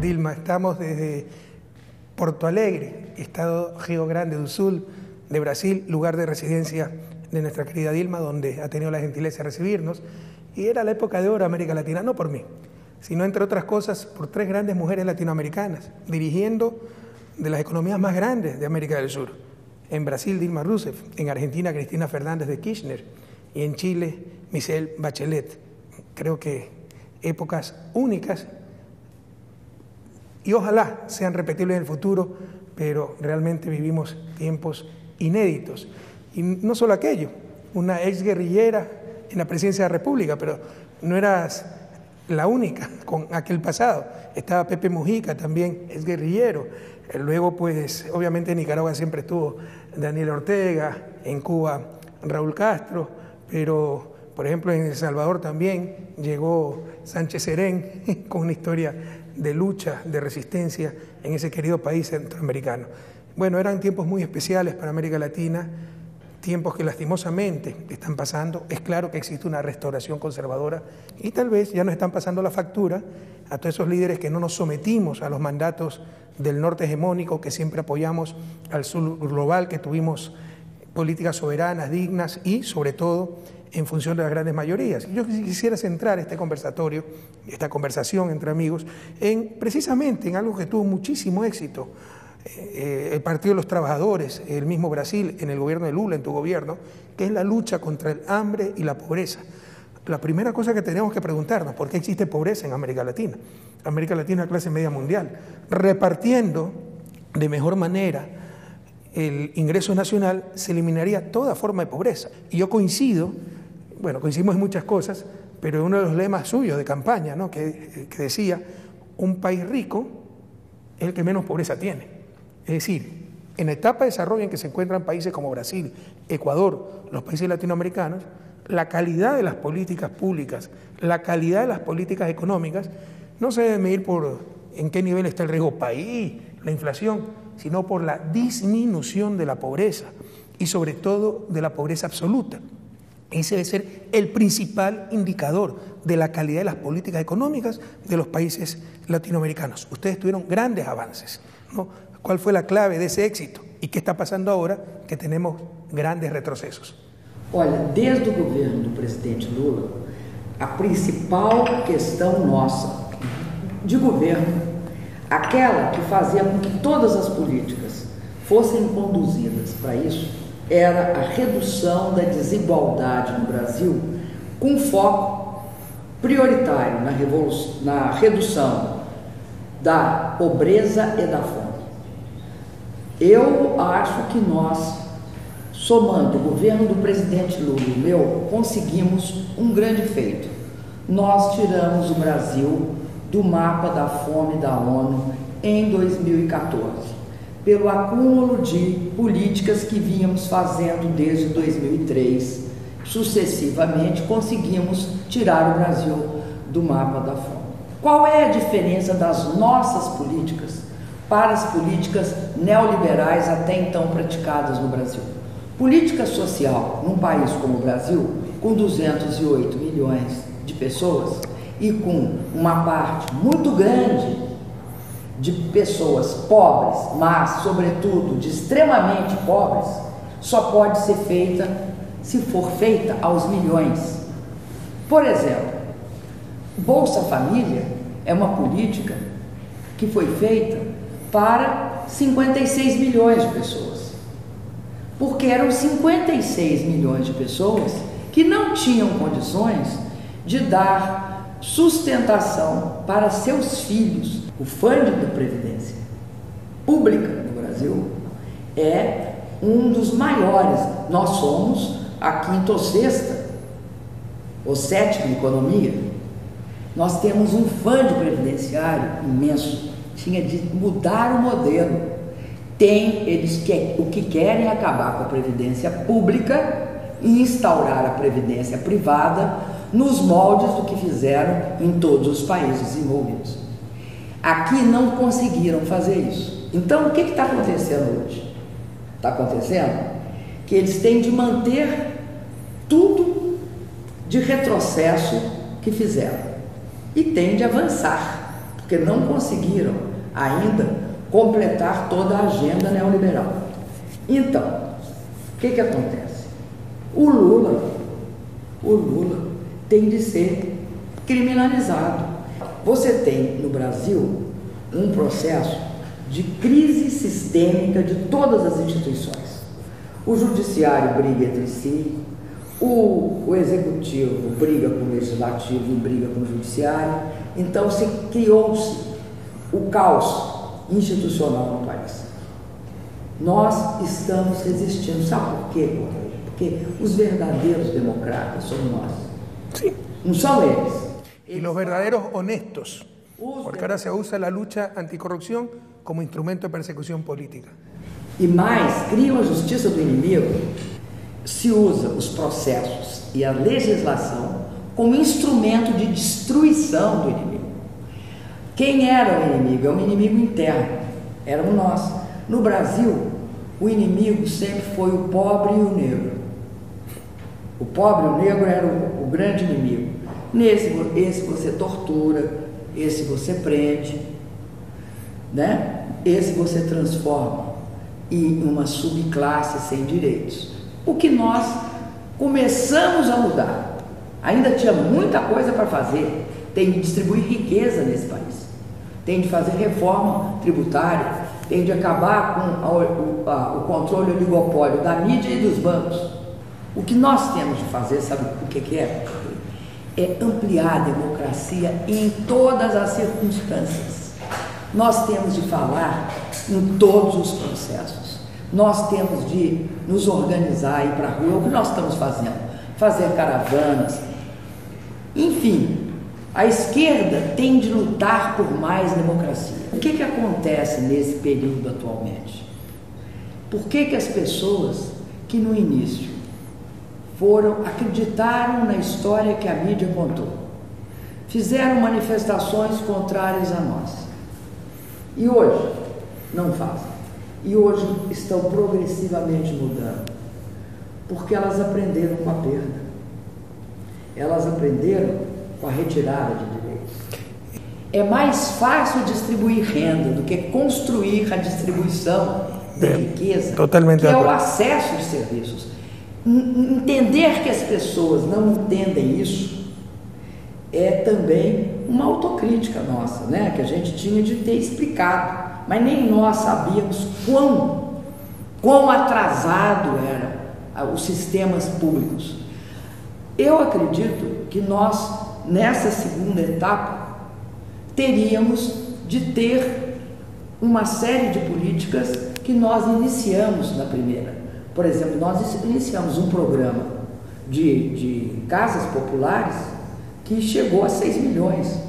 Dilma, estamos desde Porto Alegre, estado Rio Grande do Sul de Brasil, lugar de residencia de nuestra querida Dilma, donde ha tenido la gentileza de recibirnos. Y era la época de oro de América Latina, no por mí, sino entre otras cosas por tres grandes mujeres latinoamericanas, dirigiendo de las economías más grandes de América del Sur. En Brasil, Dilma Rousseff; en Argentina, Cristina Fernández de Kirchner; y en Chile, Michelle Bachelet. Creo que épocas únicas y ojalá sean repetibles en el futuro, pero realmente vivimos tiempos inéditos. Y no solo aquello, una ex guerrillera en la presidencia de la República, pero no eras la única con aquel pasado. Estaba Pepe Mujica también, ex guerrillero. Luego, pues, obviamente en Nicaragua siempre estuvo Daniel Ortega, en Cuba Raúl Castro, pero, por ejemplo, en El Salvador también llegó Sánchez Serén con una historia de lucha, de resistencia en ese querido país centroamericano. Bueno, eran tiempos muy especiales para América Latina, tiempos que lastimosamente están pasando. Es claro que existe una restauración conservadora y tal vez ya nos están pasando la factura a todos esos líderes que no nos sometimos a los mandatos del norte hegemónico, que siempre apoyamos al sur global, que tuvimos políticas soberanas, dignas y, sobre todo, en función de las grandes mayorías. Yo quisiera centrar este conversatorio, esta conversación entre amigos, precisamente en algo que tuvo muchísimo éxito. El Partido de los Trabajadores, el mismo Brasil, en el gobierno de Lula, en tu gobierno, que es la lucha contra el hambre y la pobreza. La primera cosa que tenemos que preguntarnos, ¿por qué existe pobreza en América Latina? América Latina es la clase media mundial. Repartiendo de mejor manera el ingreso nacional, se eliminaría toda forma de pobreza. Y yo coincidimos en muchas cosas, pero uno de los lemas suyos de campaña, ¿no? que decía, un país rico es el que menos pobreza tiene. Es decir, en la etapa de desarrollo en que se encuentran países como Brasil, Ecuador, los países latinoamericanos, la calidad de las políticas públicas, la calidad de las políticas económicas, no se debe medir por en qué nivel está el riesgo país, la inflación, sino por la disminución de la pobreza y sobre todo de la pobreza absoluta. Ese debe ser el principal indicador de la calidad de las políticas económicas de los países latinoamericanos. Ustedes tuvieron grandes avances, ¿no? ¿Cuál fue la clave de ese éxito? ¿Y qué está pasando ahora que tenemos grandes retrocesos? Olha, desde o governo do presidente Lula, a principal questão nossa de governo, aquela que fazia com que todas as políticas fossem conduzidas para isso, era a redução da desigualdade no Brasil, com foco prioritário na redução da pobreza e da fome. Eu acho que nós, somando o governo do presidente Lula e o meu, conseguimos um grande feito. Nós tiramos o Brasil do mapa da fome da ONU em 2014, pelo acúmulo de políticas que vínhamos fazendo desde 2003. Sucessivamente, conseguimos tirar o Brasil do mapa da fome. Qual é a diferença das nossas políticas para as políticas neoliberais até então praticadas no Brasil? Política social num país como o Brasil, com 208 milhões de pessoas e com uma parte muito grande de pessoas pobres, mas, sobretudo, de extremamente pobres, só pode ser feita se for feita aos milhões. Por exemplo, Bolsa Família é uma política que foi feita para 56 milhões de pessoas, porque eram 56 milhões de pessoas que não tinham condições de dar sustentação para seus filhos. O fundo de previdência pública no Brasil é um dos maiores. Nós somos a quinta ou sexta ou sétima economia. Nós temos um fundo previdenciário imenso. Tinha de mudar o modelo. Eles o que querem acabar com a previdência pública e instaurar a previdência privada nos moldes do que fizeram em todos os países envolvidos. Aqui não conseguiram fazer isso. Então, o que está acontecendo hoje? Está acontecendo que eles têm de manter tudo de retrocesso que fizeram e têm de avançar, porque não conseguiram ainda completar toda a agenda neoliberal. Então, o que acontece? O Lula tem de ser criminalizado. Você tem no Brasil um processo de crise sistêmica de todas as instituições. O judiciário briga entre si, o executivo briga com o legislativo e briga com o judiciário. Então criou-se o caos institucional no país. Nós estamos resistindo. Sabe por quê? Porque os verdadeiros democratas somos nós. Sí. Não são eles. Y los verdaderos honestos, porque ahora se usa la lucha anticorrupción como instrumento de persecución política. E mais, criam a justiça do inimigo, se usa os processos e a legislação como instrumento de destruição do inimigo. Quem era o inimigo? É um inimigo interno, éramos nós. No Brasil, o inimigo sempre foi o pobre e o negro. O pobre e o negro era o grande inimigo. Esse você tortura, esse você prende, né? Esse você transforma em uma subclasse sem direitos. O que nós começamos a mudar. Ainda tinha muita coisa para fazer. Tem de distribuir riqueza nesse país. Tem de fazer reforma tributária. Tem de acabar com o controle oligopólio da mídia e dos bancos. O que nós temos de fazer, sabe o que é? É ampliar a democracia em todas as circunstâncias. Nós temos de falar em todos os processos. Nós temos de nos organizar, ir para a rua, é o que nós estamos fazendo. Fazer caravanas. Enfim, a esquerda tem de lutar por mais democracia. O que acontece nesse período atualmente? Por que as pessoas que no início acreditaram na história que a mídia contou, fizeram manifestações contrárias a nós, e hoje não fazem, e hoje estão progressivamente mudando, porque elas aprenderam com a perda, elas aprenderam com a retirada de direitos. É mais fácil distribuir renda do que construir a distribuição de riqueza, que é o acesso de serviços. Entender que as pessoas não entendem isso é também uma autocrítica nossa, né? Que a gente tinha de ter explicado, mas nem nós sabíamos quão atrasado eram os sistemas públicos. Eu acredito que nós, nessa segunda etapa, teríamos de ter uma série de políticas que nós iniciamos na primeira. Por exemplo, nós iniciamos um programa de casas populares que chegou a 6 milhões.